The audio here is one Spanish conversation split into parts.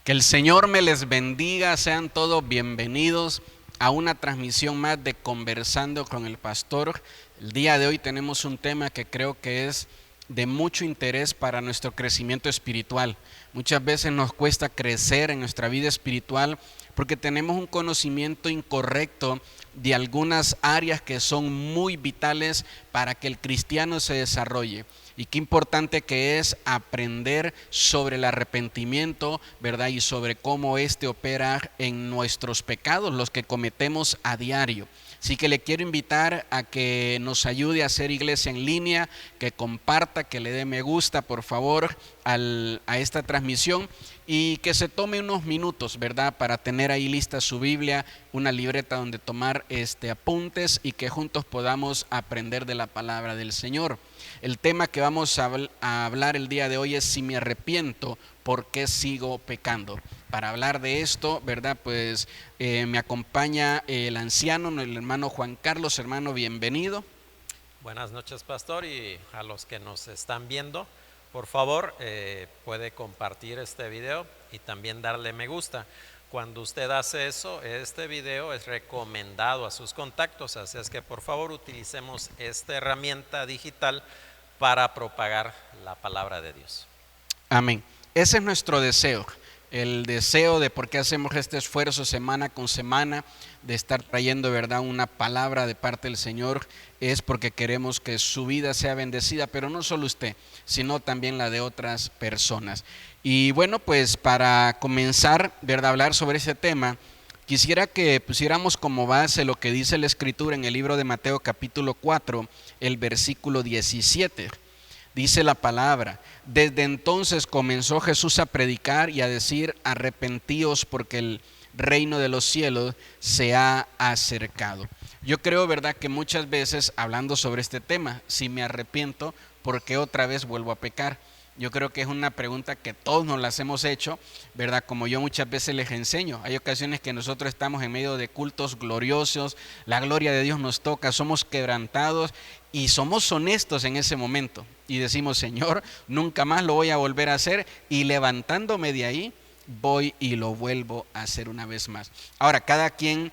Que el Señor me les bendiga, sean todos bienvenidos a una transmisión más de Conversando con el Pastor. El día de hoy tenemos un tema que creo que es de mucho interés para nuestro crecimiento espiritual. Muchas veces nos cuesta crecer en nuestra vida espiritual porque tenemos un conocimiento incorrecto de algunas áreas que son muy vitales para que el cristiano se desarrolle. Y qué importante que es aprender sobre el arrepentimiento, ¿verdad? Y sobre cómo éste opera en nuestros pecados, los que cometemos a diario. Así que le quiero invitar a que nos ayude a hacer iglesia en línea, que comparta, que le dé me gusta, por favor, a esta transmisión y que se tome unos minutos, ¿verdad? Para tener ahí lista su Biblia, una libreta donde tomar apuntes y que juntos podamos aprender de la palabra del Señor. El tema que vamos a hablar el día de hoy es si me arrepiento, ¿por qué sigo pecando? Para hablar de esto, ¿verdad? Pues me acompaña el anciano, el hermano Juan Carlos. Hermano, bienvenido. Buenas noches, pastor, y a los que nos están viendo, por favor, puede compartir este video y también darle me gusta. Cuando usted hace eso, este video es recomendado a sus contactos, así es que por favor utilicemos esta herramienta digital para propagar la palabra de Dios. Amén. Ese es nuestro deseo. El deseo de por qué hacemos este esfuerzo semana con semana de estar trayendo, ¿verdad?, una palabra de parte del Señor, es porque queremos que su vida sea bendecida, pero no solo usted, sino también la de otras personas. Y bueno, pues para comenzar, ¿verdad?, a hablar sobre ese tema, quisiera que pusiéramos como base lo que dice la Escritura en el libro de Mateo capítulo 4, el versículo 17. Dice la palabra: desde entonces comenzó Jesús a predicar y a decir: arrepentíos porque el reino de los cielos se ha acercado. Yo creo, ¿verdad?, que muchas veces hablando sobre este tema, si me arrepiento, ¿por qué otra vez vuelvo a pecar? Yo creo que es una pregunta que todos nos las hemos hecho, ¿verdad? Como yo muchas veces les enseño. Hay ocasiones que nosotros estamos en medio de cultos gloriosos, la gloria de Dios nos toca, somos quebrantados y somos honestos en ese momento. Y decimos: Señor, nunca más lo voy a volver a hacer, y levantándome de ahí, voy y lo vuelvo a hacer una vez más. Ahora, cada quien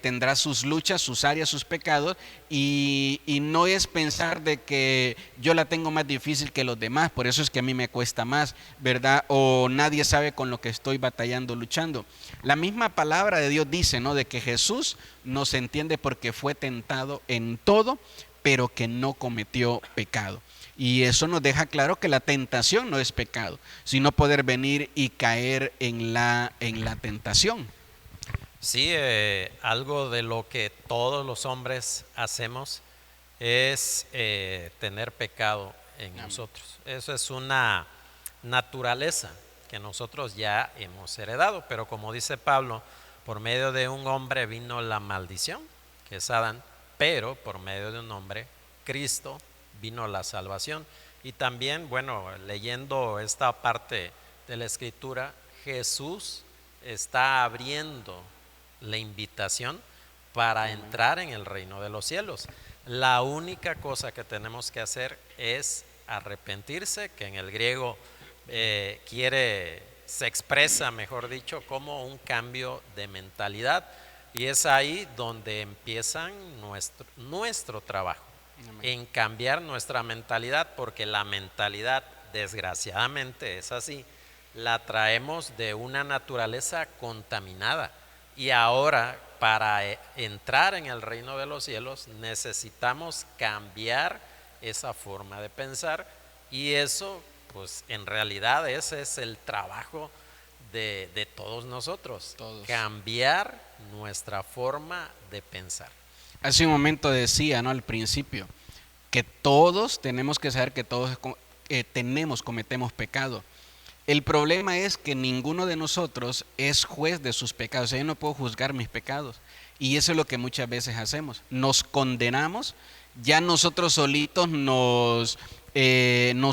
tendrá sus luchas, sus áreas, sus pecados, y no es pensar de que yo la tengo más difícil que los demás, por eso es que a mí me cuesta más, ¿verdad? O nadie sabe con lo que estoy batallando, luchando. La misma palabra de Dios dice, ¿no?, de que Jesús nos entiende porque fue tentado en todo, pero que no cometió pecado. Y eso nos deja claro que la tentación no es pecado, sino poder venir y caer en la tentación. Sí, algo de lo que todos los hombres hacemos es tener pecado en nosotros. Eso es una naturaleza que nosotros ya hemos heredado, pero como dice Pablo, por medio de un hombre vino la maldición, que es Adán, pero por medio de un hombre, Cristo, vino la salvación. Y también, bueno, leyendo esta parte de la Escritura, Jesús está abriendo la invitación para entrar en el reino de los cielos. La única cosa que tenemos que hacer es arrepentirse, que en el griego se expresa, mejor dicho, como un cambio de mentalidad, y es ahí donde empieza nuestro trabajo, en cambiar nuestra mentalidad, porque la mentalidad, desgraciadamente es así, la traemos de una naturaleza contaminada, y ahora para entrar en el reino de los cielos necesitamos cambiar esa forma de pensar, y eso pues en realidad ese es el trabajo de todos nosotros, cambiar nuestra forma de pensar. Hace un momento decía, ¿no?, al principio, que todos tenemos que saber que todos cometemos pecado. El problema es que ninguno de nosotros es juez de sus pecados. O sea, yo no puedo juzgar mis pecados. Y eso es lo que muchas veces hacemos. Nos condenamos, ya nosotros solitos nos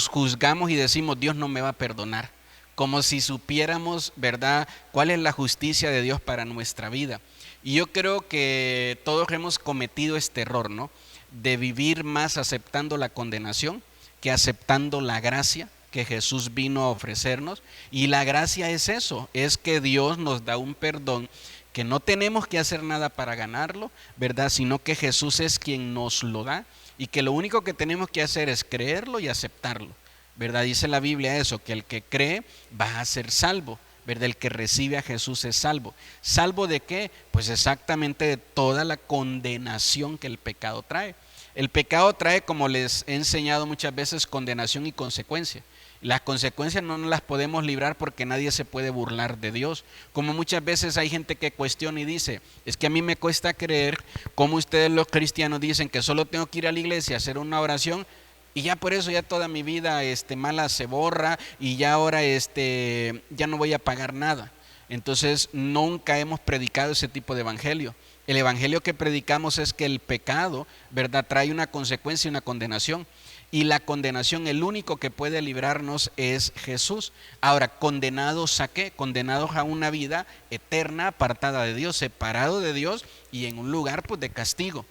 juzgamos y decimos: Dios no me va a perdonar. Como si supiéramos, ¿verdad?, cuál es la justicia de Dios para nuestra vida. Y yo creo que todos hemos cometido este error, ¿no?, de vivir más aceptando la condenación que aceptando la gracia que Jesús vino a ofrecernos. Y la gracia es eso, es que Dios nos da un perdón que no tenemos que hacer nada para ganarlo, ¿verdad? Sino que Jesús es quien nos lo da y que lo único que tenemos que hacer es creerlo y aceptarlo, ¿verdad? Dice la Biblia eso, que el que cree va a ser salvo, ¿verdad? El que recibe a Jesús es salvo. ¿Salvo de qué? Pues exactamente de toda la condenación que el pecado trae. El pecado trae, como les he enseñado muchas veces, condenación y consecuencia. Las consecuencias no nos las podemos librar porque nadie se puede burlar de Dios. Como muchas veces hay gente que cuestiona y dice, es que a mí me cuesta creer como ustedes los cristianos dicen que solo tengo que ir a la iglesia a hacer una oración y ya por eso ya toda mi vida mala se borra y ya ahora ya no voy a pagar nada. Entonces nunca hemos predicado ese tipo de evangelio. El evangelio que predicamos es que el pecado, ¿verdad?, trae una consecuencia y una condenación. Y la condenación, el único que puede librarnos es Jesús. Ahora, ¿condenados a qué? Condenados a una vida eterna, apartada de Dios, separado de Dios y en un lugar pues de castigo.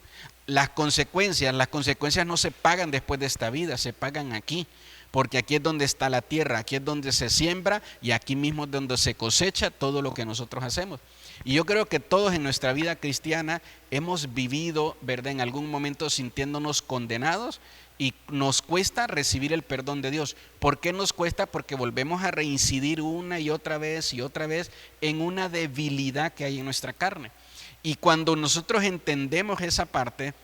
Las consecuencias no se pagan después de esta vida, se pagan aquí. Porque aquí es donde está la tierra, aquí es donde se siembra y aquí mismo es donde se cosecha todo lo que nosotros hacemos. Y yo creo que todos en nuestra vida cristiana hemos vivido, ¿verdad?, en algún momento sintiéndonos condenados y nos cuesta recibir el perdón de Dios. ¿Por qué nos cuesta? Porque volvemos a reincidir una y otra vez en una debilidad que hay en nuestra carne. Y cuando nosotros entendemos esa parte,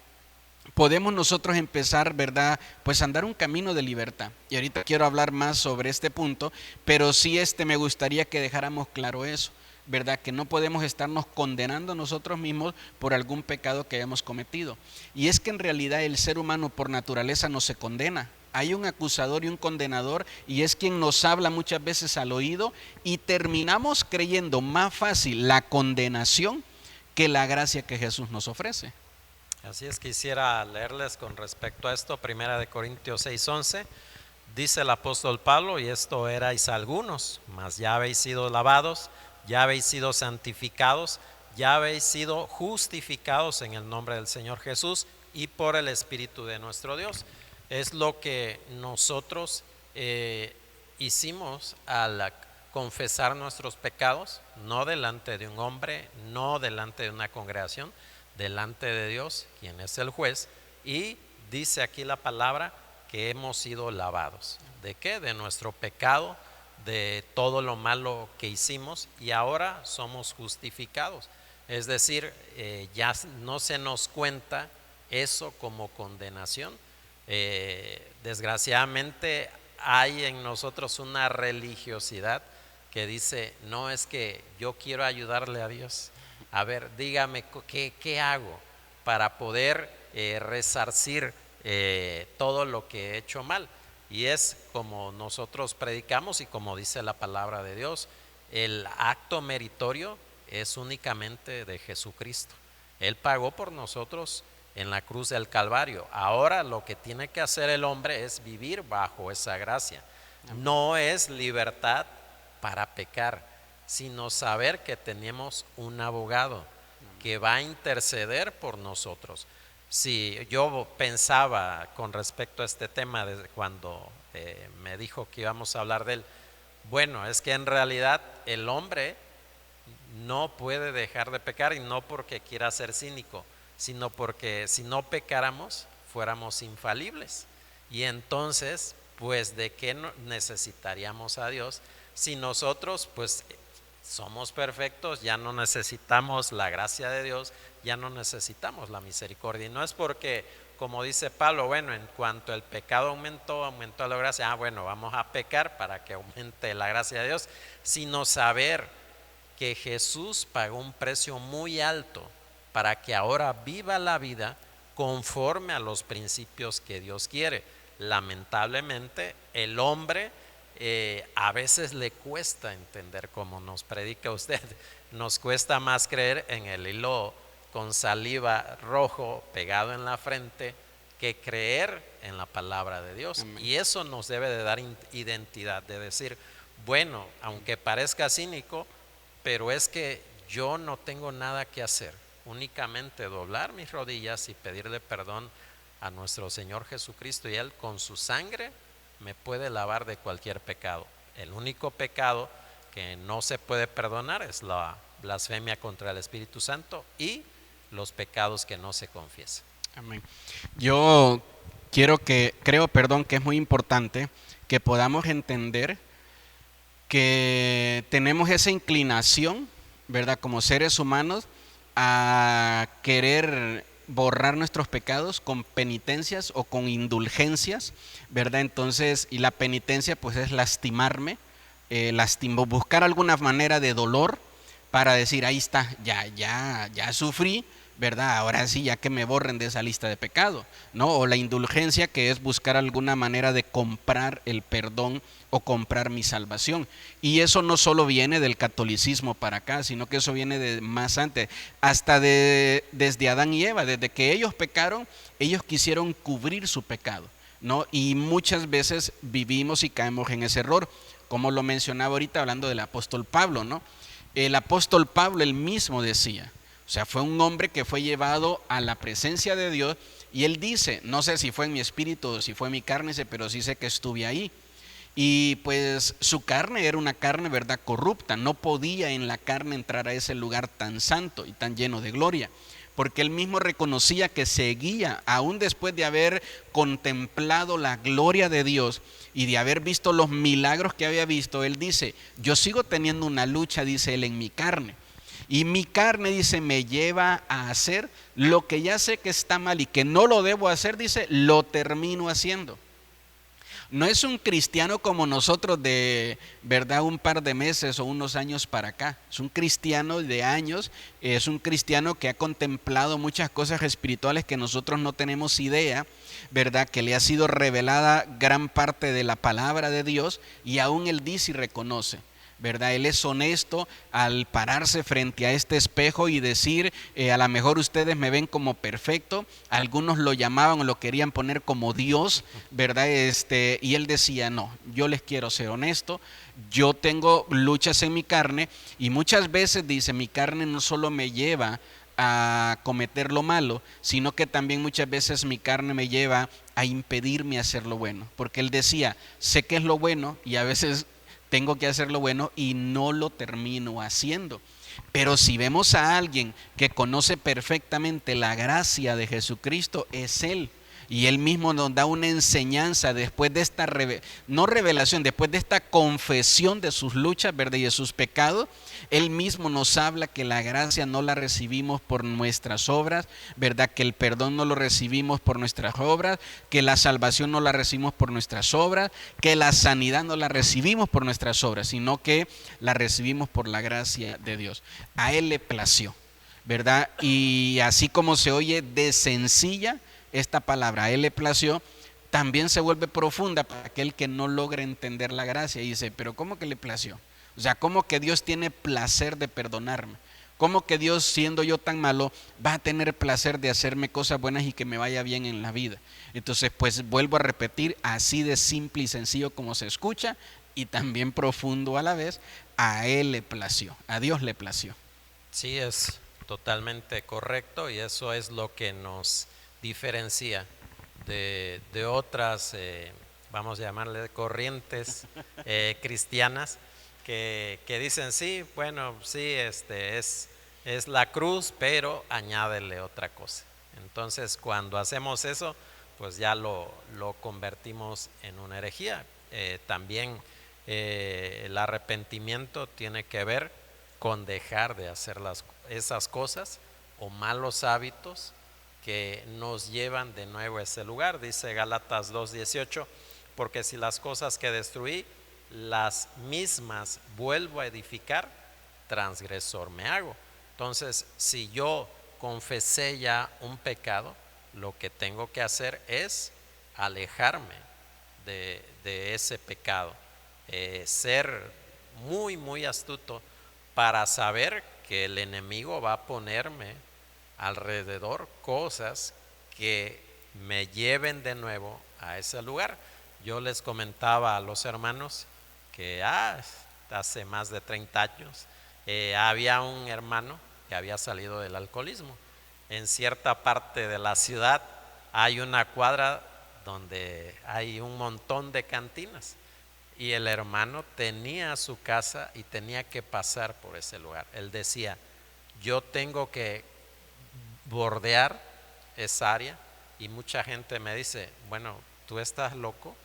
podemos nosotros empezar, ¿verdad?, pues a andar un camino de libertad. Y ahorita quiero hablar más sobre este punto, pero sí me gustaría que dejáramos claro eso, ¿verdad?, que no podemos estarnos condenando nosotros mismos por algún pecado que hayamos cometido. Y es que en realidad el ser humano por naturaleza no se condena. Hay un acusador y un condenador y es quien nos habla muchas veces al oído y terminamos creyendo más fácil la condenación que la gracia que Jesús nos ofrece. Así es, quisiera leerles con respecto a esto, 1 Corintios 6:11, dice el apóstol Pablo, y esto erais algunos, mas ya habéis sido lavados, ya habéis sido santificados, ya habéis sido justificados en el nombre del Señor Jesús y por el Espíritu de nuestro Dios. Es lo que nosotros hicimos al confesar nuestros pecados, no delante de un hombre, no delante de una congregación, delante de Dios, quien es el juez, y dice aquí la palabra que hemos sido lavados. ¿De qué? De nuestro pecado, de todo lo malo que hicimos, y ahora somos justificados. Es decir, ya no se nos cuenta eso como condenación. Desgraciadamente hay en nosotros una religiosidad que dice, no, es que yo quiero ayudarle a Dios. A ver, dígame, ¿qué hago para poder resarcir todo lo que he hecho mal? Y es como nosotros predicamos y como dice la palabra de Dios, el acto meritorio es únicamente de Jesucristo. Él pagó por nosotros en la cruz del Calvario. Ahora lo que tiene que hacer el hombre es vivir bajo esa gracia. No es libertad para pecar, sino saber que tenemos un abogado que va a interceder por nosotros. Si yo pensaba con respecto a este tema desde cuando me dijo que íbamos a hablar de él, bueno, es que en realidad el hombre no puede dejar de pecar, y no porque quiera ser cínico, sino porque si no pecáramos fuéramos infalibles, y entonces pues de qué necesitaríamos a Dios si nosotros pues somos perfectos, ya no necesitamos la gracia de Dios, ya no necesitamos la misericordia. Y no es porque, como dice Pablo, bueno, en cuanto el pecado aumentó la gracia, bueno, vamos a pecar para que aumente la gracia de Dios, sino saber que Jesús pagó un precio muy alto para que ahora viva la vida conforme a los principios que Dios quiere. Lamentablemente el hombre a veces le cuesta entender, como nos predica usted, nos cuesta más creer en el hilo con saliva rojo pegado en la frente que creer en la palabra de Dios. Amén. Y eso nos debe de dar identidad, de decir, bueno, aunque parezca cínico, pero es que yo no tengo nada que hacer, únicamente doblar mis rodillas y pedirle perdón a nuestro Señor Jesucristo, y Él con su sangre me puede lavar de cualquier pecado. El único pecado que no se puede perdonar es la blasfemia contra el Espíritu Santo y los pecados que no se confiesan. Amén. Yo creo, que es muy importante que podamos entender que tenemos esa inclinación, ¿verdad? Como seres humanos, a querer borrar nuestros pecados con penitencias o con indulgencias, ¿verdad? Entonces, y la penitencia pues es lastimarme, buscar alguna manera de dolor para decir, ahí está, ya sufrí, ¿verdad? Ahora sí, ya que me borren de esa lista de pecado, ¿no? O la indulgencia, que es buscar alguna manera de comprar el perdón o comprar mi salvación. Y eso no solo viene del catolicismo para acá, sino que eso viene de más antes, hasta desde Adán y Eva, desde que ellos pecaron, ellos quisieron cubrir su pecado, ¿no? Y muchas veces vivimos y caemos en ese error, como lo mencionaba ahorita hablando del apóstol Pablo, ¿no? El apóstol Pablo él mismo decía, o sea, fue un hombre que fue llevado a la presencia de Dios y él dice, no sé si fue en mi espíritu o si fue en mi carne, pero sí sé que estuve ahí. Y pues su carne era una carne, ¿verdad?, corrupta, no podía en la carne entrar a ese lugar tan santo y tan lleno de gloria, porque él mismo reconocía que seguía, aún después de haber contemplado la gloria de Dios y de haber visto los milagros que había visto, él dice, yo sigo teniendo una lucha, dice él, en mi carne. Y mi carne, dice, me lleva a hacer lo que ya sé que está mal y que no lo debo hacer, dice, lo termino haciendo. No es un cristiano como nosotros de, ¿verdad?, un par de meses o unos años para acá. Es un cristiano de años, es un cristiano que ha contemplado muchas cosas espirituales que nosotros no tenemos idea, ¿verdad?, que le ha sido revelada gran parte de la palabra de Dios y aún él dice y reconoce, ¿verdad? Él es honesto al pararse frente a este espejo y decir, a lo mejor ustedes me ven como perfecto, algunos lo llamaban o lo querían poner como Dios, ¿verdad? Y él decía, no, yo les quiero ser honesto, yo tengo luchas en mi carne y muchas veces, dice, mi carne no solo me lleva a cometer lo malo, sino que también muchas veces mi carne me lleva a impedirme hacer lo bueno, porque él decía, sé que es lo bueno y a veces tengo que hacer lo bueno y no lo termino haciendo. Pero si vemos a alguien que conoce perfectamente la gracia de Jesucristo, es Él. Y Él mismo nos da una enseñanza después de esta, no revelación, después de esta confesión de sus luchas, ¿verdad?, y de sus pecados. Él mismo nos habla que la gracia no la recibimos por nuestras obras, ¿verdad?, que el perdón no lo recibimos por nuestras obras, que la salvación no la recibimos por nuestras obras, que la sanidad no la recibimos por nuestras obras, sino que la recibimos por la gracia de Dios. A Él le plació, ¿verdad? Y así como se oye de sencilla esta palabra, a Él le plació, también se vuelve profunda para aquel que no logra entender la gracia y dice, pero ¿cómo que le plació? O sea, ¿cómo que Dios tiene placer de perdonarme? ¿Cómo que Dios, siendo yo tan malo, va a tener placer de hacerme cosas buenas y que me vaya bien en la vida? Entonces, pues vuelvo a repetir, así de simple y sencillo como se escucha y también profundo a la vez, a Él le plació, a Dios le plació. Sí, es totalmente correcto y eso es lo que nos diferencia de otras, vamos a llamarle corrientes cristianas que dicen, sí, bueno, sí, es la cruz, pero añádele otra cosa. Entonces, cuando hacemos eso, pues ya lo convertimos en una herejía. También el arrepentimiento tiene que ver con dejar de hacer esas cosas o malos hábitos que nos llevan de nuevo a ese lugar. Dice Gálatas 2:18, porque si las cosas que destruí, las mismas vuelvo a edificar, transgresor me hago. Entonces, si yo confesé ya un pecado, lo que tengo que hacer es alejarme de ese pecado, ser muy, muy astuto para saber que el enemigo va a ponerme alrededor cosas que me lleven de nuevo a ese lugar. Yo les comentaba a los hermanos que hace más de 30 años había un hermano que había salido del alcoholismo. En cierta parte de la ciudad hay una cuadra donde hay un montón de cantinas. Y el hermano tenía su casa y tenía que pasar por ese lugar. Él decía, yo tengo que bordear esa área. Y mucha gente me dice, bueno, tú estás loco,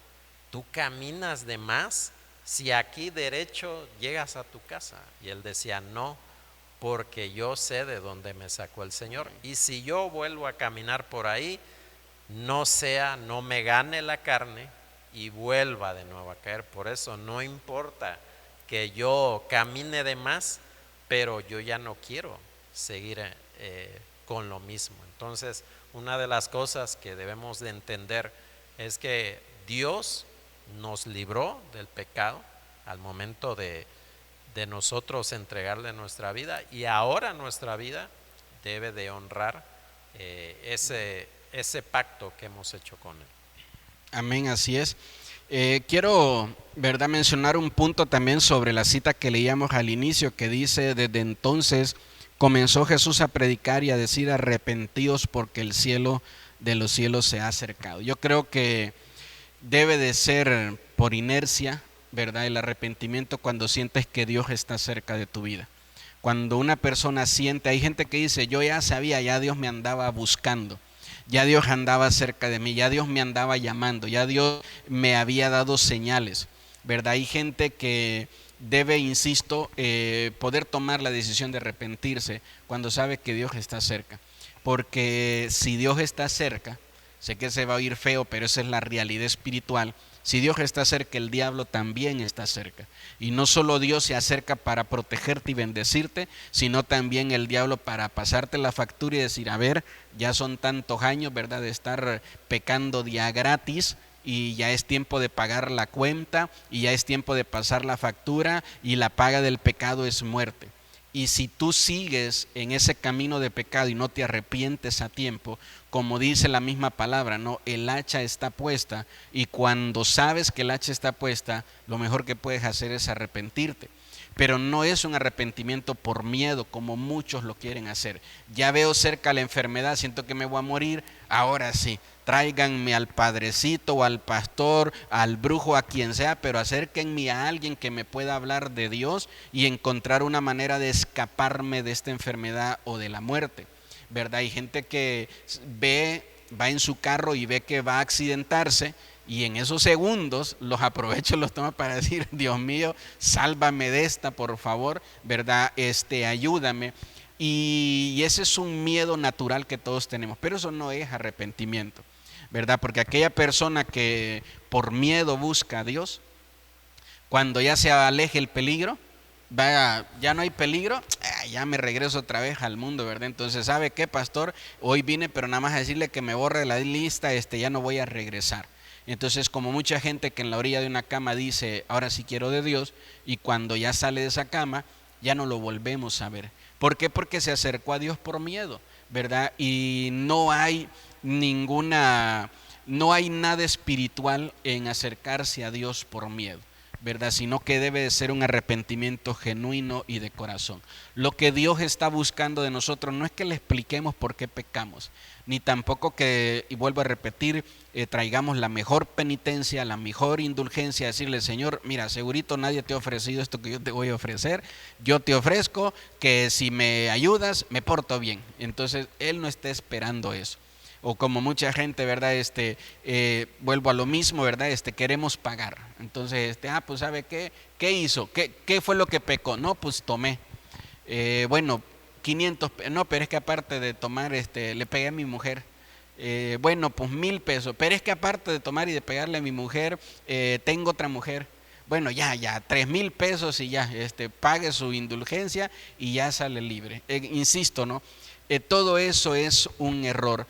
tú caminas de más si aquí derecho llegas a tu casa. Y él decía, no, porque yo sé de dónde me sacó el Señor. Y si yo vuelvo a caminar por ahí, no me gane la carne y vuelva de nuevo a caer. Por eso no importa que yo camine de más, pero yo ya no quiero seguir con lo mismo. Entonces, una de las cosas que debemos de entender es que Dios nos libró del pecado al momento de nosotros entregarle nuestra vida, y ahora nuestra vida debe de honrar ese pacto que hemos hecho con Él. Amén, así es. Quiero, ¿verdad?, mencionar un punto también sobre la cita que leíamos al inicio, que dice, desde entonces comenzó Jesús a predicar y a decir, arrepentíos porque el cielo de los cielos se ha acercado. Yo creo que debe de ser por inercia, ¿verdad?, el arrepentimiento cuando sientes que Dios está cerca de tu vida. Cuando una persona siente, hay gente que dice, yo ya sabía, ya Dios me andaba buscando, ya Dios andaba cerca de mí, ya Dios me andaba llamando, ya Dios me había dado señales, ¿verdad? Hay gente que debe, insisto, poder tomar la decisión de arrepentirse cuando sabe que Dios está cerca. Porque si Dios está cerca, sé que se va a oír feo, pero esa es la realidad espiritual. Si Dios está cerca, el diablo también está cerca. Y no solo Dios se acerca para protegerte y bendecirte, sino también el diablo para pasarte la factura y decir, a ver, ya son tantos años, ¿verdad?, de estar pecando día gratis, y ya es tiempo de pagar la cuenta, y ya es tiempo de pasar la factura, y la paga del pecado es muerte. Y si tú sigues en ese camino de pecado y no te arrepientes a tiempo, como dice la misma palabra, no, el hacha está puesta, y cuando sabes que el hacha está puesta, lo mejor que puedes hacer es arrepentirte. Pero no es un arrepentimiento por miedo, como muchos lo quieren hacer. Ya veo cerca la enfermedad, siento que me voy a morir, ahora sí, tráiganme al padrecito o al pastor, al brujo, a quien sea, pero acérquenme a alguien que me pueda hablar de Dios y encontrar una manera de escaparme de esta enfermedad o de la muerte, ¿verdad? Hay gente que va en su carro y ve que va a accidentarse, y en esos segundos los aprovecha y los toma para decir, Dios mío, sálvame de esta, por favor, ¿verdad? Ayúdame. Y ese es un miedo natural que todos tenemos, pero eso no es arrepentimiento, ¿verdad? Porque aquella persona que por miedo busca a Dios, cuando ya se aleje el peligro, ya no hay peligro, ya me regreso otra vez al mundo, ¿verdad? Entonces, ¿sabe qué, pastor? Hoy vine, pero nada más a decirle que me borre la lista, ya no voy a regresar. Entonces, como mucha gente que en la orilla de una cama dice, ahora sí quiero de Dios, y cuando ya sale de esa cama, ya no lo volvemos a ver. ¿Por qué? Porque se acercó a Dios por miedo, ¿verdad? Y no hay nada espiritual en acercarse a Dios por miedo, ¿verdad? Sino que debe de ser un arrepentimiento genuino y de corazón. Lo que Dios está buscando de nosotros no es que le expliquemos por qué pecamos, ni tampoco que, y vuelvo a repetir, traigamos la mejor penitencia, la mejor indulgencia, decirle, Señor, mira, segurito nadie te ha ofrecido esto que yo te voy a ofrecer, yo te ofrezco que si me ayudas, me porto bien. Entonces, Él no está esperando eso. O como mucha gente, ¿verdad? Vuelvo a lo mismo, ¿verdad? Queremos pagar. Entonces, pues ¿sabe qué? ¿Qué hizo? ¿Qué fue lo que pecó? No, pues tomé. Bueno, 500, no, pero es que aparte de tomar, le pegué a mi mujer. Bueno, pues 1,000 pesos, pero es que aparte de tomar y de pegarle a mi mujer, tengo otra mujer. Bueno, ya, 3,000 pesos y ya, pague su indulgencia y ya sale libre. Insisto, ¿no? Todo eso es un error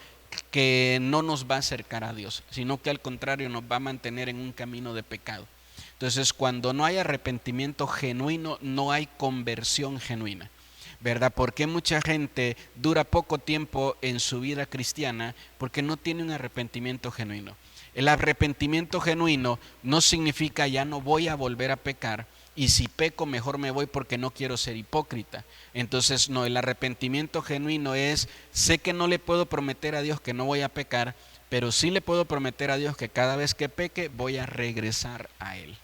que no nos va a acercar a Dios, sino que al contrario nos va a mantener en un camino de pecado. Entonces, cuando no hay arrepentimiento genuino, no hay conversión genuina, ¿verdad? Porque mucha gente dura poco tiempo en su vida cristiana porque no tiene un arrepentimiento genuino. El arrepentimiento genuino no significa ya no voy a volver a pecar, y si peco mejor me voy porque no quiero ser hipócrita. Entonces no, el arrepentimiento genuino es, sé que no le puedo prometer a Dios que no voy a pecar, pero sí le puedo prometer a Dios que cada vez que peque voy a regresar a Él.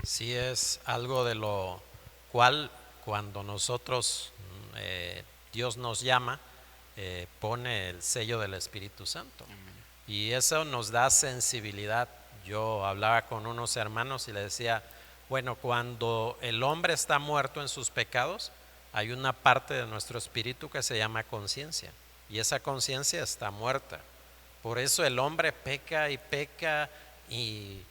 Sí, es algo de lo cual cuando nosotros, Dios nos llama, pone el sello del Espíritu Santo. Y eso nos da sensibilidad. Yo hablaba con unos hermanos y les decía, bueno, cuando el hombre está muerto en sus pecados, hay una parte de nuestro espíritu que se llama conciencia. Y esa conciencia está muerta. Por eso el hombre peca y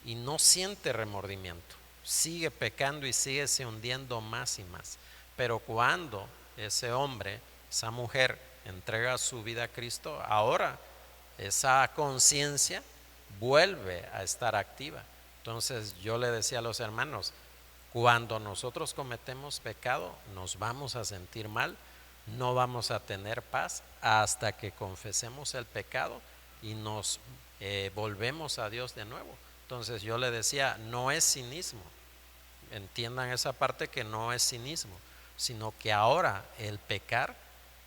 no siente remordimiento. Sigue pecando y sigue se hundiendo más y más. Pero cuando ese hombre, esa mujer entrega su vida a Cristo, ahora esa conciencia vuelve a estar activa. Entonces yo le decía a los hermanos, cuando nosotros cometemos pecado, nos vamos a sentir mal, no vamos a tener paz hasta que confesemos el pecado y nos volvemos a Dios de nuevo. Entonces yo le decía, no es cinismo, entiendan esa parte, que no es cinismo, sino que ahora el pecar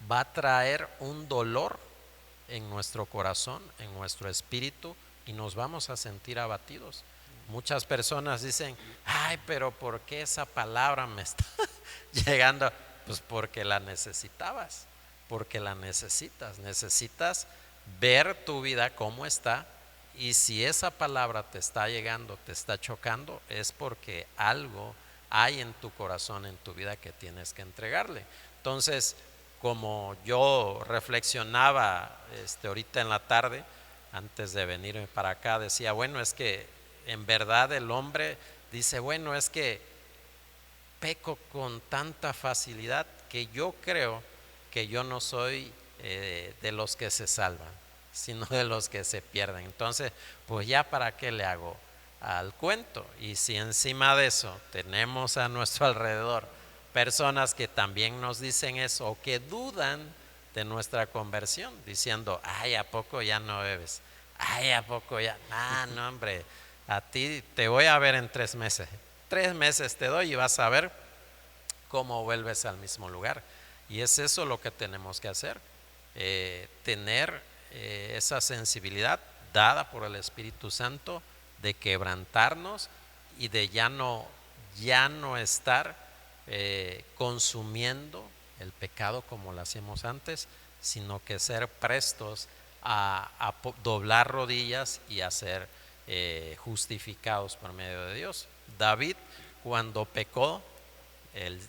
va a traer un dolor en nuestro corazón, en nuestro espíritu, y nos vamos a sentir abatidos. Muchas personas dicen, ay, pero ¿por qué esa palabra me está llegando? Pues porque la necesitabas, porque la necesitas ver tu vida cómo está, y si esa palabra te está llegando, te está chocando, es porque algo hay en tu corazón, en tu vida, que tienes que entregarle. Entonces, como yo reflexionaba ahorita en la tarde, antes de venirme para acá, decía, bueno, es que en verdad el hombre dice, bueno, es que peco con tanta facilidad que yo creo que yo no soy de los que se salvan, sino de los que se pierden. Entonces, pues ya para qué le hago al cuento. Y si encima de eso tenemos a nuestro alrededor personas que también nos dicen eso, o que dudan de nuestra conversión, diciendo, ay, ¿a poco ya no bebes? Ay, ¿a poco ya? Ah, no, hombre, a ti te voy a ver en 3 meses. 3 meses te doy y vas a ver cómo vuelves al mismo lugar. Y es eso lo que tenemos que hacer, tener esa sensibilidad dada por el Espíritu Santo, de quebrantarnos y de ya no estar consumiendo el pecado como lo hacíamos antes, sino que ser prestos a doblar rodillas y a ser justificados por medio de Dios. David, cuando pecó, el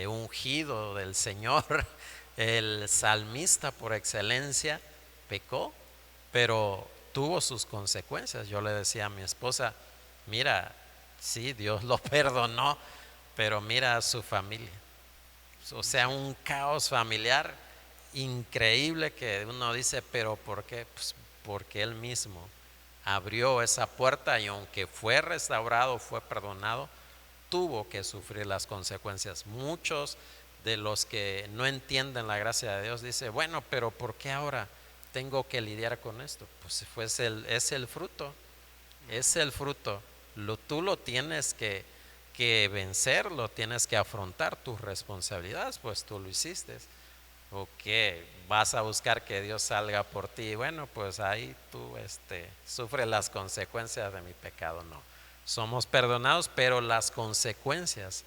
ungido del Señor, el salmista por excelencia, pecó, pero tuvo sus consecuencias. Yo le decía a mi esposa, mira, sí, Dios lo perdonó, pero mira a su familia. O sea, un caos familiar increíble, que uno dice, pero ¿por qué? Pues porque él mismo abrió esa puerta, y aunque fue restaurado, fue perdonado, tuvo que sufrir las consecuencias. Muchos de los que no entienden la gracia de Dios dicen, bueno, pero ¿por qué ahora tengo que lidiar con esto? Pues es el fruto, es el fruto. Tú lo tienes que vencer, lo tienes que afrontar, tus responsabilidades, pues tú lo hiciste. ¿O qué? ¿Vas a buscar que Dios salga por ti? Bueno, pues ahí tú sufres las consecuencias de mi pecado. No, somos perdonados, pero las consecuencias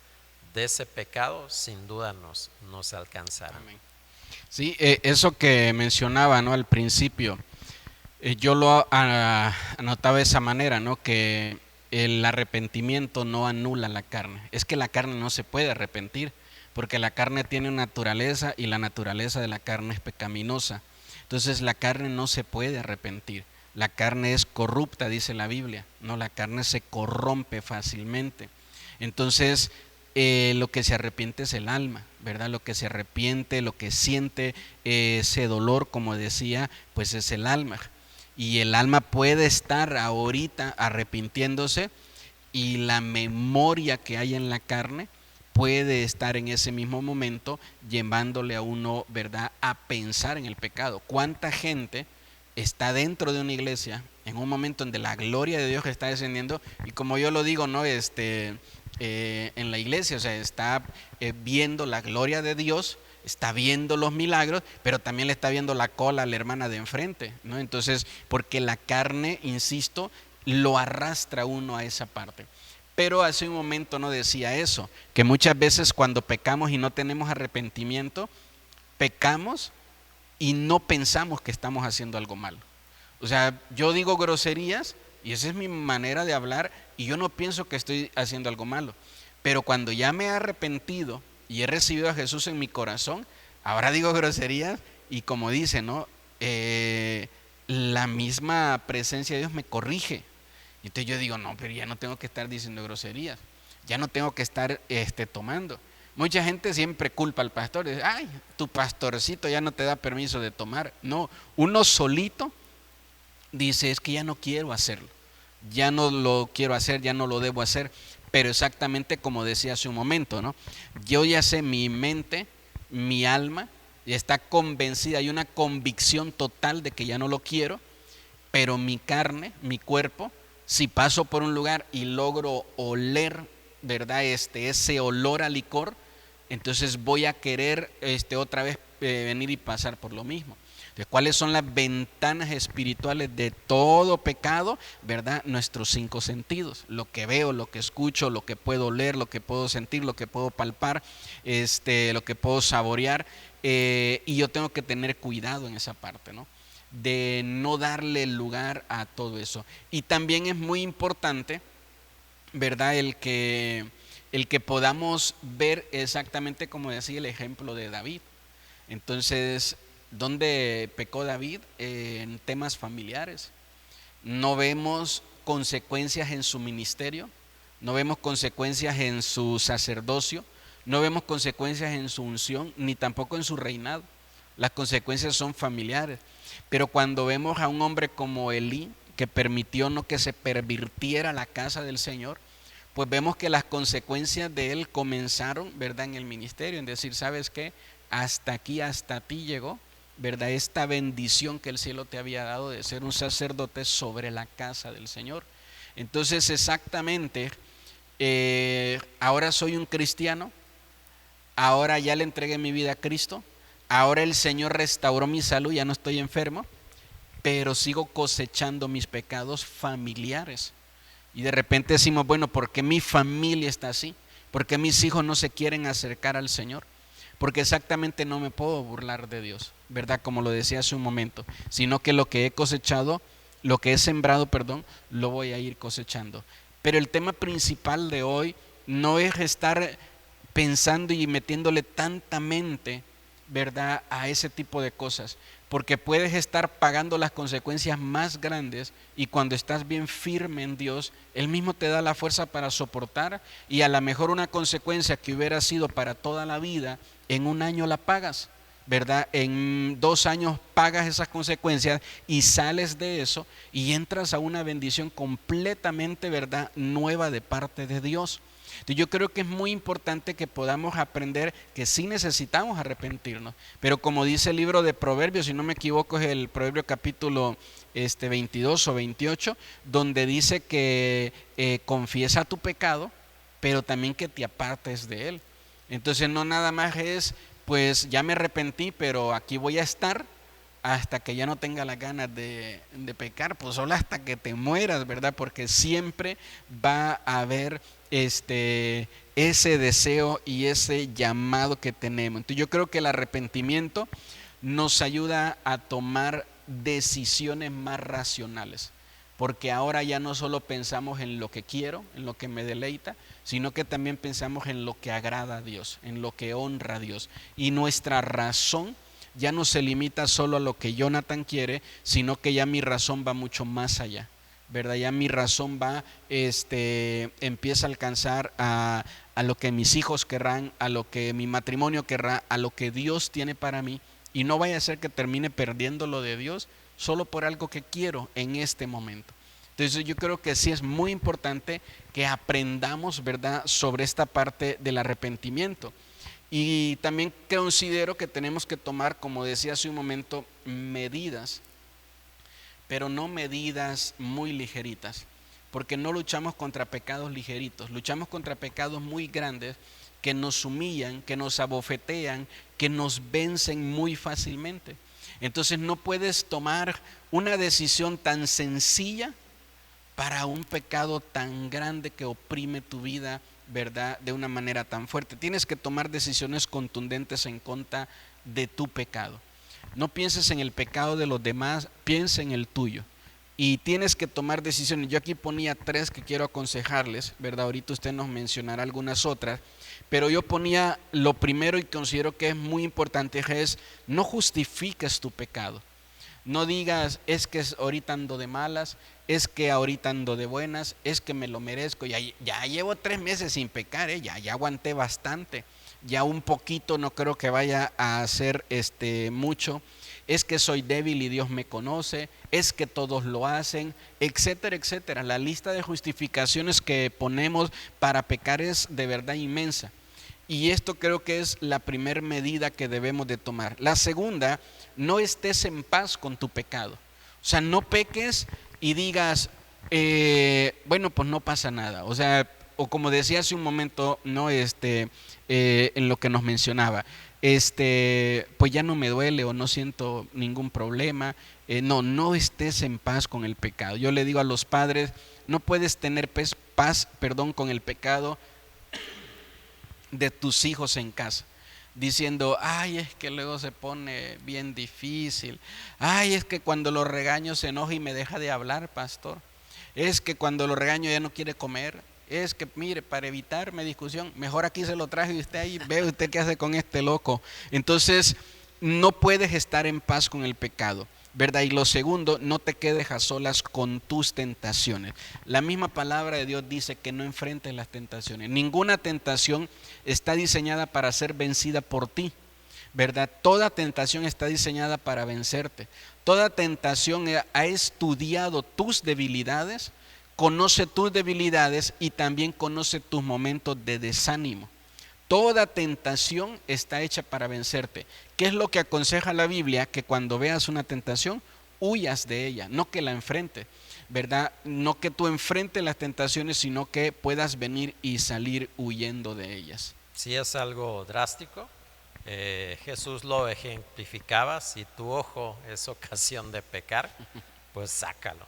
de ese pecado sin duda nos alcanzarán. Amén. Sí, eso que mencionaba, ¿no?, al principio, yo lo anotaba de esa manera, ¿no?, que el arrepentimiento no anula la carne. Es que la carne no se puede arrepentir, porque la carne tiene una naturaleza, y la naturaleza de la carne es pecaminosa. Entonces la carne no se puede arrepentir. La carne es corrupta, dice la Biblia, ¿no? La carne se corrompe fácilmente. Entonces lo que se arrepiente es el alma, ¿verdad? Lo que se arrepiente, lo que siente ese dolor, como decía, pues es el alma. Y el alma puede estar ahorita arrepintiéndose, y la memoria que hay en la carne puede estar en ese mismo momento llevándole a uno, ¿verdad?, a pensar en el pecado. ¿Cuánta gente está dentro de una iglesia en un momento donde la gloria de Dios está descendiendo, y como yo lo digo, ¿no?, en la iglesia, o sea, está viendo la gloria de Dios, está viendo los milagros, pero también le está viendo la cola a la hermana de enfrente, ¿no? Entonces, porque la carne, insisto, lo arrastra uno a esa parte. Pero hace un momento no decía eso, que muchas veces cuando pecamos y no tenemos arrepentimiento, pecamos y no pensamos que estamos haciendo algo malo. O sea, yo digo groserías y esa es mi manera de hablar y yo no pienso que estoy haciendo algo malo. Pero cuando ya me he arrepentido y he recibido a Jesús en mi corazón, ahora digo groserías y como dice, ¿no? La misma presencia de Dios me corrige. Entonces yo digo, no, pero ya no tengo que estar diciendo groserías, ya no tengo que estar tomando. Mucha gente siempre culpa al pastor, dice, ay, tu pastorcito ya no te da permiso de tomar. No, uno solito dice, es que ya no quiero hacerlo, ya no lo quiero hacer, ya no lo debo hacer. Pero exactamente como decía hace un momento, ¿no? Yo ya sé, mi mente, mi alma, ya está convencida, hay una convicción total de que ya no lo quiero, pero mi carne, mi cuerpo, si paso por un lugar y logro oler, ¿verdad? Ese olor a licor, entonces voy a querer otra vez venir y pasar por lo mismo. Entonces, ¿cuáles son las ventanas espirituales de todo pecado? ¿Verdad? Nuestros 5 sentidos, lo que veo, lo que escucho, lo que puedo oler, lo que puedo sentir, lo que puedo palpar, lo que puedo saborear, y yo tengo que tener cuidado en esa parte, ¿no? De no darle lugar a todo eso. Y también es muy importante, ¿verdad? El que podamos ver exactamente como decía el ejemplo de David. Entonces, ¿dónde pecó David? En temas familiares. No vemos consecuencias en su ministerio, no vemos consecuencias en su sacerdocio, no vemos consecuencias en su unción, ni tampoco en su reinado. Las consecuencias son familiares. Pero cuando vemos a un hombre como Elí, que permitió no que se pervirtiera la casa del Señor, pues vemos que las consecuencias de él comenzaron, ¿verdad? En el ministerio, en decir, ¿sabes qué? Hasta aquí, hasta ti llegó, ¿verdad? Esta bendición que el cielo te había dado de ser un sacerdote sobre la casa del Señor. Entonces, exactamente, ahora soy un cristiano, ahora ya le entregué mi vida a Cristo, ahora el Señor restauró mi salud, ya no estoy enfermo, pero sigo cosechando mis pecados familiares. Y de repente decimos, bueno, ¿por qué mi familia está así? ¿Por qué mis hijos no se quieren acercar al Señor? Porque exactamente no me puedo burlar de Dios, ¿verdad? Como lo decía hace un momento, sino que lo que he cosechado, lo que he sembrado, perdón, lo voy a ir cosechando. Pero el tema principal de hoy no es estar pensando y metiéndole tanta mente, ¿verdad?, a ese tipo de cosas, porque puedes estar pagando las consecuencias más grandes y cuando estás bien firme en Dios, Él mismo te da la fuerza para soportar y a lo mejor una consecuencia que hubiera sido para toda la vida, en un año la pagas, ¿verdad? En 2 años pagas esas consecuencias y sales de eso y entras a una bendición completamente, ¿verdad?, nueva de parte de Dios. Entonces yo creo que es muy importante que podamos aprender que sí necesitamos arrepentirnos, pero como dice el libro de Proverbios, si no me equivoco es el Proverbio capítulo 22 o 28, donde dice que confiesa tu pecado, pero también que te apartes de él. Entonces no nada más es, pues ya me arrepentí, pero aquí voy a estar hasta que ya no tenga las ganas de pecar, pues solo hasta que te mueras, ¿verdad? Porque siempre va a haber ese deseo y ese llamado que tenemos. Entonces yo creo que el arrepentimiento nos ayuda a tomar decisiones más racionales, porque ahora ya no solo pensamos en lo que quiero, en lo que me deleita, sino que también pensamos en lo que agrada a Dios, en lo que honra a Dios. Y nuestra razón ya no se limita solo a lo que Jonathan quiere, sino que ya mi razón va mucho más allá, ¿verdad? Ya mi razón va, empieza a alcanzar a lo que mis hijos querrán, a lo que mi matrimonio querrá, a lo que Dios tiene para mí, y no vaya a ser que termine perdiendo lo de Dios solo por algo que quiero en este momento. Entonces yo creo que sí es muy importante que aprendamos, ¿verdad?, sobre esta parte del arrepentimiento. Y también considero que tenemos que tomar, como decía hace un momento, medidas, pero no medidas muy ligeritas, porque no luchamos contra pecados ligeritos, luchamos contra pecados muy grandes que nos humillan, que nos abofetean, que nos vencen muy fácilmente. Entonces no puedes tomar una decisión tan sencilla para un pecado tan grande que oprime tu vida, ¿verdad? De una manera tan fuerte. Tienes que tomar decisiones contundentes en contra de tu pecado. No pienses en el pecado de los demás, piensa en el tuyo. Y tienes que tomar decisiones. Yo aquí ponía 3 que quiero aconsejarles, ¿verdad? Ahorita usted nos mencionará algunas otras, pero yo ponía lo primero y considero que es muy importante, es no justifiques tu pecado. No digas, es que ahorita ando de malas, es que ahorita ando de buenas, es que me lo merezco. Ya llevo 3 meses sin pecar, ya aguanté bastante. Ya un poquito no creo que vaya a hacer mucho. Es que soy débil y Dios me conoce, es que todos lo hacen, etcétera, etcétera. La lista de justificaciones que ponemos para pecar es de verdad inmensa. Y esto creo que es la primera medida que debemos de tomar. La segunda, no estés en paz con tu pecado. O sea, no peques y digas, bueno, pues no pasa nada. O sea, o como decía hace un momento, no, en lo que nos mencionaba, pues ya no me duele o no siento ningún problema. No estés en paz con el pecado. Yo le digo a los padres, no puedes tener paz, con el pecado de tus hijos en casa, diciendo, ay, es que luego se pone bien difícil, ay, es que cuando lo regaño se enoja y me deja de hablar, pastor, es que cuando lo regaño ya no quiere comer, es que mire, para evitarme discusión, mejor aquí se lo traje y usted ahí ve usted qué hace con este loco. Entonces no puedes estar en paz con el pecado, ¿verdad? Y lo segundo, no te quedes a solas con tus tentaciones. La misma palabra de Dios dice que no enfrentes las tentaciones. Ninguna tentación está diseñada para ser vencida por ti, ¿verdad? Toda tentación está diseñada para vencerte. Toda tentación ha estudiado tus debilidades, conoce tus debilidades y también conoce tus momentos de desánimo. Toda tentación está hecha para vencerte. ¿Qué es lo que aconseja la Biblia? Que cuando veas una tentación, huyas de ella, no que la enfrentes, ¿verdad? No que tú enfrentes las tentaciones, sino que puedas venir y salir huyendo de ellas. Si es algo drástico, Jesús lo ejemplificaba: si tu ojo es ocasión de pecar, pues sácalo.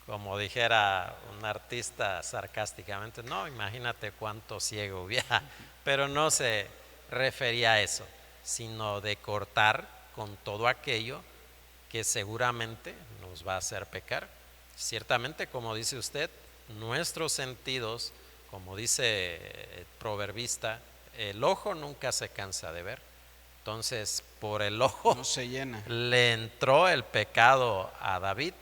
Como dijera un artista sarcásticamente, no, imagínate cuánto ciego hubiera, pero no se refería a eso, sino de cortar con todo aquello que seguramente nos va a hacer pecar. Ciertamente, como dice usted, nuestros sentidos, como dice el proverbista, el ojo nunca se cansa de ver. Entonces, por el ojo no se llena. Le entró el pecado a David,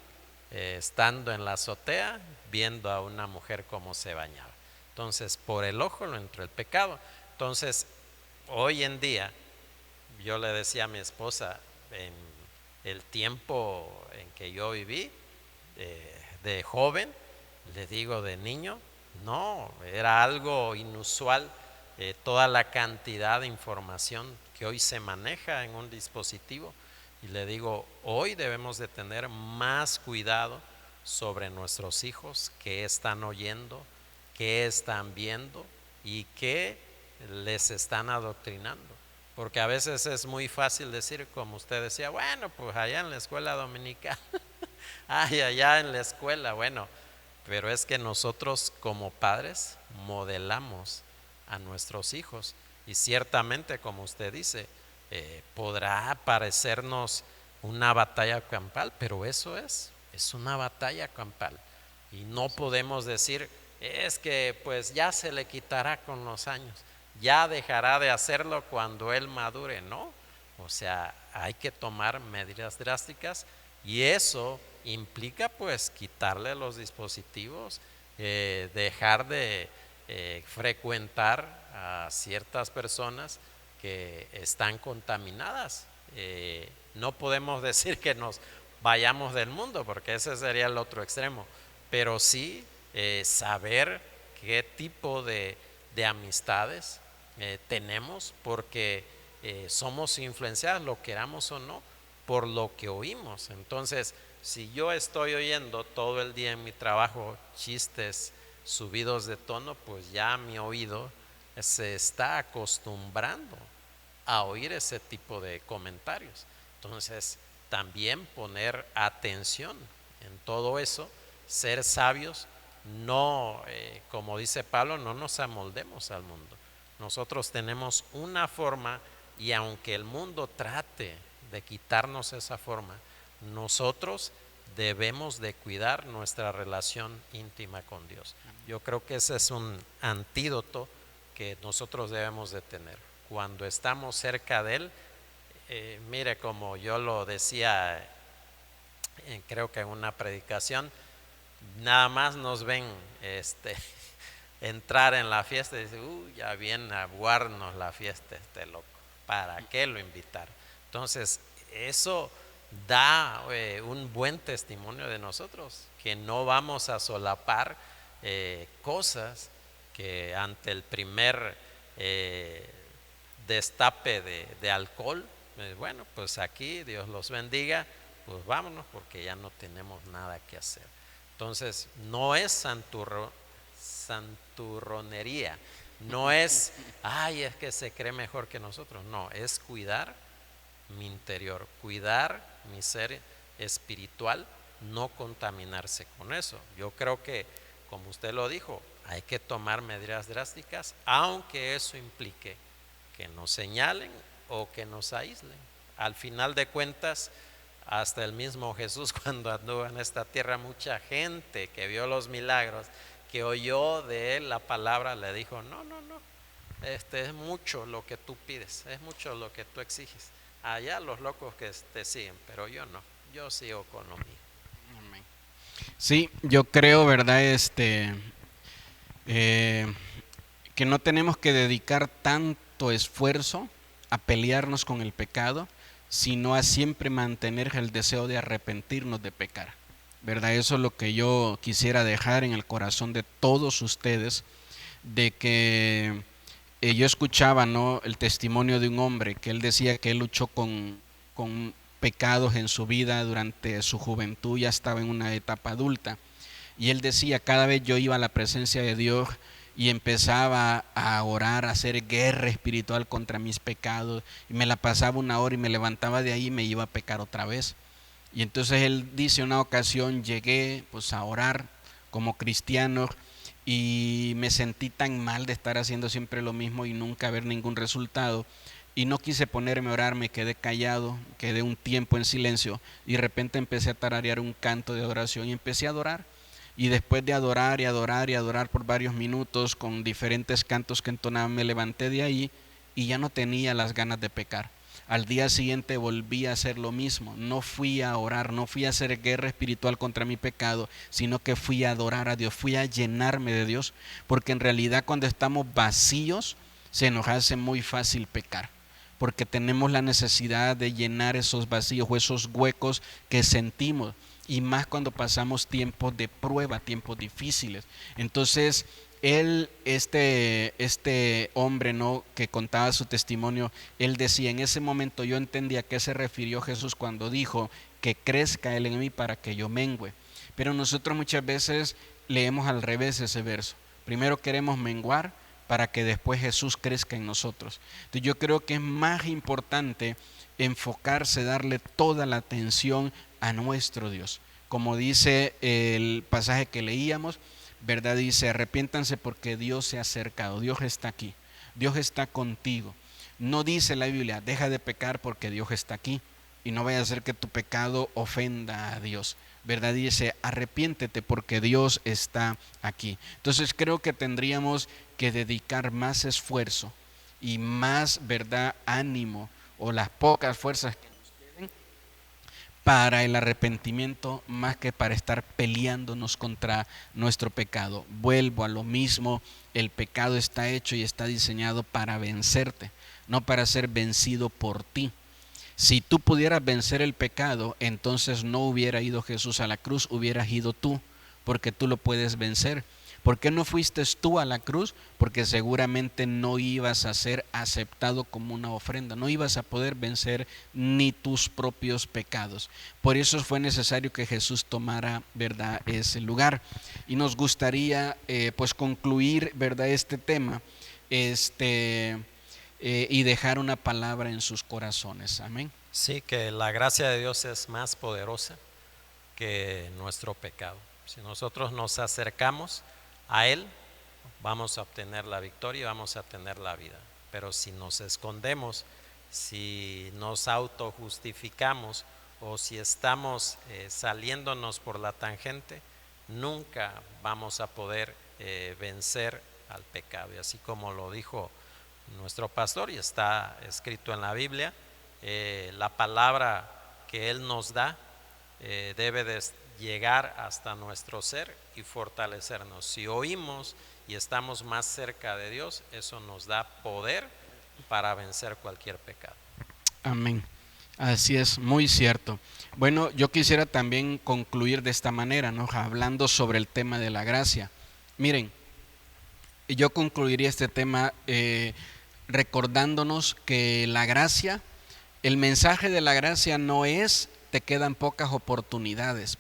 estando en la azotea, viendo a una mujer cómo se bañaba. Entonces, por el ojo le entró el pecado. Entonces, hoy en día, yo le decía a mi esposa, en el tiempo en que yo viví, de joven, le digo de niño, no, era algo inusual, toda la cantidad de información que hoy se maneja en un dispositivo. Y le digo, hoy debemos de tener más cuidado sobre nuestros hijos, qué están oyendo, qué están viendo y qué les están adoctrinando. Porque a veces es muy fácil decir, como usted decía, bueno, pues allá en la escuela dominical, ay, allá en la escuela, bueno, pero es que nosotros como padres modelamos a nuestros hijos. Y ciertamente, como usted dice, podrá parecernos una batalla campal, pero eso es una batalla campal. Y no podemos decir, es que pues ya se le quitará con los años, ya dejará de hacerlo cuando él madure. No, o sea, hay que tomar medidas drásticas, y eso implica pues quitarle los dispositivos, dejar de frecuentar a ciertas personas que están contaminadas. No podemos decir que nos vayamos del mundo, porque ese sería el otro extremo, pero sí saber qué tipo de amistades tenemos, porque somos influenciados, lo queramos o no, por lo que oímos. Entonces, si yo estoy oyendo todo el día en mi trabajo chistes subidos de tono, pues ya mi oído se está acostumbrando a oír ese tipo de comentarios. Entonces, también poner atención en todo eso, ser sabios, no, como dice Pablo, no nos amoldemos al mundo. Nosotros tenemos una forma y aunque el mundo trate de quitarnos esa forma, nosotros debemos de cuidar nuestra relación íntima con Dios. Yo creo que ese es un antídoto que nosotros debemos de tener. Cuando estamos cerca de Él, mire, como yo lo decía, creo que en una predicación, nada más nos ven entrar en la fiesta y dicen, ya viene a aguarnos la fiesta este loco, ¿para qué lo invitaron? Entonces, eso da un buen testimonio de nosotros, que no vamos a solapar cosas que ante el primer destape de alcohol, bueno, pues aquí Dios los bendiga, pues vámonos porque ya no tenemos nada que hacer. Entonces, no es santurronería, no es, ay, es que se cree mejor que nosotros, no, es cuidar mi interior, cuidar mi ser espiritual, no contaminarse con eso. Yo creo que, como usted lo dijo, hay que tomar medidas drásticas, aunque eso implique que nos señalen o que nos aíslen. Al final de cuentas, hasta el mismo Jesús, cuando anduvo en esta tierra, mucha gente que vio los milagros, que oyó de él la palabra, le dijo, no, es mucho lo que tú pides, es mucho lo que tú exiges. Allá los locos que te siguen, pero yo no, yo sigo con lo mío. Amén. Sí, yo creo, ¿verdad? Que no tenemos que dedicar tanto esfuerzo a pelearnos con el pecado, sino a siempre mantener el deseo de arrepentirnos de pecar, ¿verdad? Eso es lo que yo quisiera dejar en el corazón de todos ustedes, de que yo escuchaba, ¿no?, el testimonio de un hombre que él decía que él luchó con pecados en su vida durante su juventud, ya estaba en una etapa adulta, y él decía, cada vez yo iba a la presencia de Dios y empezaba a orar, a hacer guerra espiritual contra mis pecados, y me la pasaba una hora y me levantaba de ahí y me iba a pecar otra vez. Y entonces él dice, una ocasión llegué pues a orar como cristiano y me sentí tan mal de estar haciendo siempre lo mismo y nunca ver ningún resultado. Y no quise ponerme a orar, me quedé callado, quedé un tiempo en silencio y de repente empecé a tararear un canto de adoración y empecé a adorar. Y después de adorar y adorar y adorar por varios minutos con diferentes cantos que entonaba, me levanté de ahí y ya no tenía las ganas de pecar. Al día siguiente volví a hacer lo mismo. No fui a orar, no fui a hacer guerra espiritual contra mi pecado, sino que fui a adorar a Dios, fui a llenarme de Dios, porque en realidad cuando estamos vacíos se nos hace muy fácil pecar, porque tenemos la necesidad de llenar esos vacíos o esos huecos que sentimos, y más cuando pasamos tiempos de prueba, tiempos difíciles. Entonces, este hombre, ¿no?, que contaba su testimonio, él decía, en ese momento yo entendí a qué se refirió Jesús cuando dijo que crezca Él en mí para que yo mengüe. Pero nosotros muchas veces leemos al revés ese verso. Primero queremos menguar para que después Jesús crezca en nosotros. Entonces yo creo que es más importante enfocarse, darle toda la atención a nuestro Dios. Como dice el pasaje que leíamos, ¿verdad? Dice, arrepiéntanse porque Dios se ha acercado, Dios está aquí, Dios está contigo. No dice la Biblia, deja de pecar porque Dios está aquí y no vaya a ser que tu pecado ofenda a Dios, ¿verdad? Dice, arrepiéntete porque Dios está aquí. Entonces creo que tendríamos que dedicar más esfuerzo y más, ¿verdad?, ánimo o las pocas fuerzas que para el arrepentimiento más que para estar peleándonos contra nuestro pecado. Vuelvo a lo mismo, el pecado está hecho y está diseñado para vencerte, no para ser vencido por ti. Si tú pudieras vencer el pecado, entonces no hubiera ido Jesús a la cruz, hubieras ido tú, porque tú lo puedes vencer. ¿Por qué no fuiste tú a la cruz? Porque seguramente no ibas a ser aceptado como una ofrenda, no ibas a poder vencer ni tus propios pecados. Por eso fue necesario que Jesús tomara, ¿verdad?, ese lugar. Y nos gustaría pues concluir, ¿verdad?, este tema y dejar una palabra en sus corazones. Amén. Sí, que la gracia de Dios es más poderosa que nuestro pecado. Si nosotros nos acercamos a Él, vamos a obtener la victoria y vamos a tener la vida. Pero si nos escondemos, si nos autojustificamos o si estamos saliéndonos por la tangente, nunca vamos a poder vencer al pecado. Y así como lo dijo nuestro pastor y está escrito en la Biblia, la palabra que Él nos da debe de llegar hasta nuestro ser y fortalecernos. Si oímos y estamos más cerca de Dios, eso nos da poder para vencer cualquier pecado. Amén. Así es, muy cierto. Bueno, yo quisiera también concluir de esta manera, ¿no? Hablando sobre el tema de la gracia. Miren, yo concluiría este tema recordándonos que la gracia, el mensaje de la gracia no es te quedan pocas oportunidades,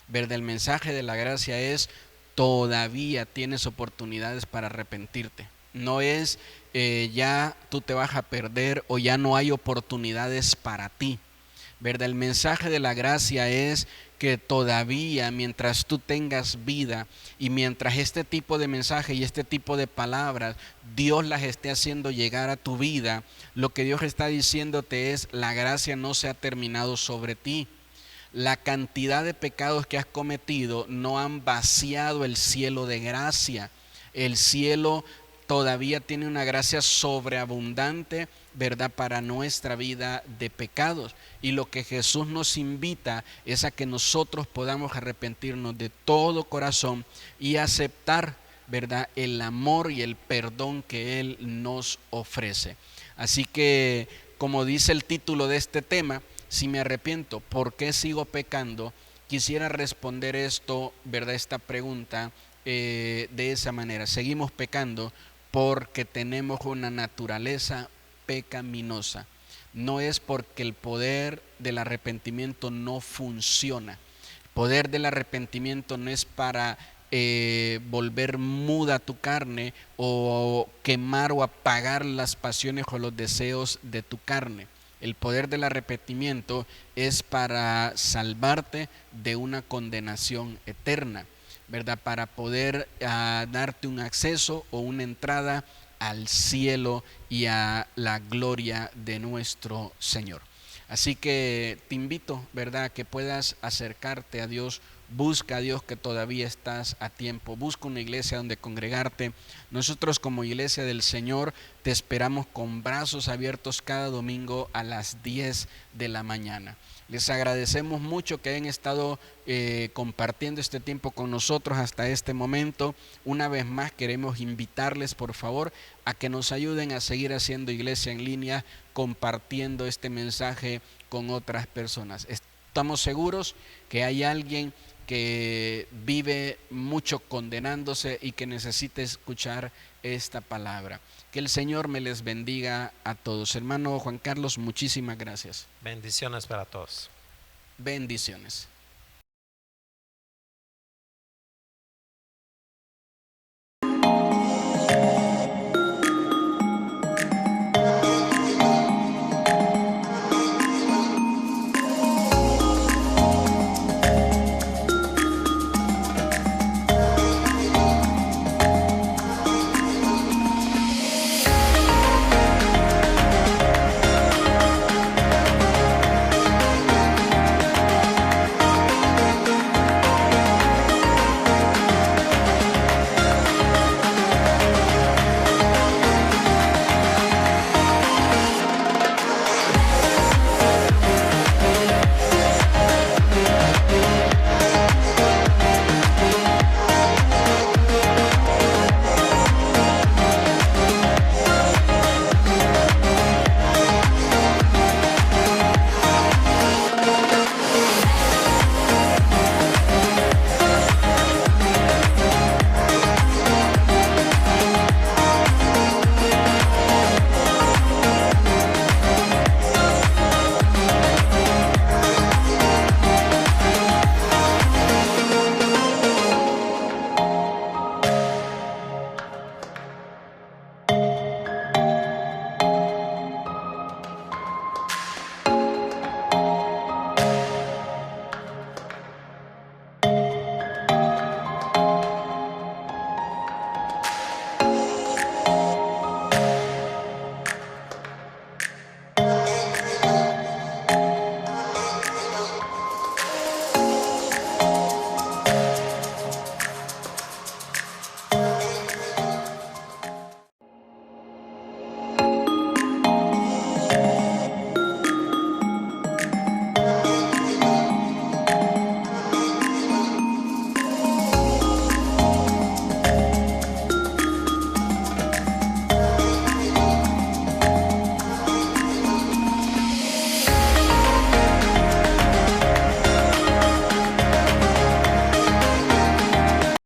¿verdad? El mensaje de la gracia es todavía tienes oportunidades para arrepentirte. No es ya tú te vas a perder o ya no hay oportunidades para ti, ¿verdad? El mensaje de la gracia es que todavía mientras tú tengas vida y mientras este tipo de mensaje y este tipo de palabras Dios las esté haciendo llegar a tu vida, lo que Dios está diciéndote es la gracia no se ha terminado sobre ti. La cantidad de pecados que has cometido no han vaciado el cielo de gracia. El cielo todavía tiene una gracia sobreabundante, ¿verdad? Para nuestra vida de pecados. Y lo que Jesús nos invita es a que nosotros podamos arrepentirnos de todo corazón y aceptar, ¿verdad? El amor y el perdón que Él nos ofrece. Así que, como dice el título de este tema, si me arrepiento, ¿por qué sigo pecando? Quisiera responder esto, ¿verdad? Esta pregunta de esa manera. Seguimos pecando porque tenemos una naturaleza pecaminosa. No es porque el poder del arrepentimiento no funciona. El poder del arrepentimiento no es para volver muda tu carne o quemar o apagar las pasiones o los deseos de tu carne. El poder del arrepentimiento es para salvarte de una condenación eterna, ¿verdad? Para poder darte un acceso o una entrada al cielo y a la gloria de nuestro Señor. Así que te invito, ¿verdad?, a que puedas acercarte a Dios. Busca a Dios, que todavía estás a tiempo. Busca una iglesia donde congregarte. Nosotros como iglesia del Señor te esperamos con brazos abiertos cada domingo a las 10 de la mañana. Les agradecemos mucho que hayan estado compartiendo este tiempo con nosotros hasta este momento. Una vez más queremos invitarles, por favor, a que nos ayuden a seguir haciendo iglesia en línea, compartiendo este mensaje con otras personas. Estamos seguros que hay alguien que vive mucho condenándose y que necesita escuchar esta palabra. Que el Señor me les bendiga a todos. Hermano Juan Carlos, muchísimas gracias. Bendiciones para todos. Bendiciones.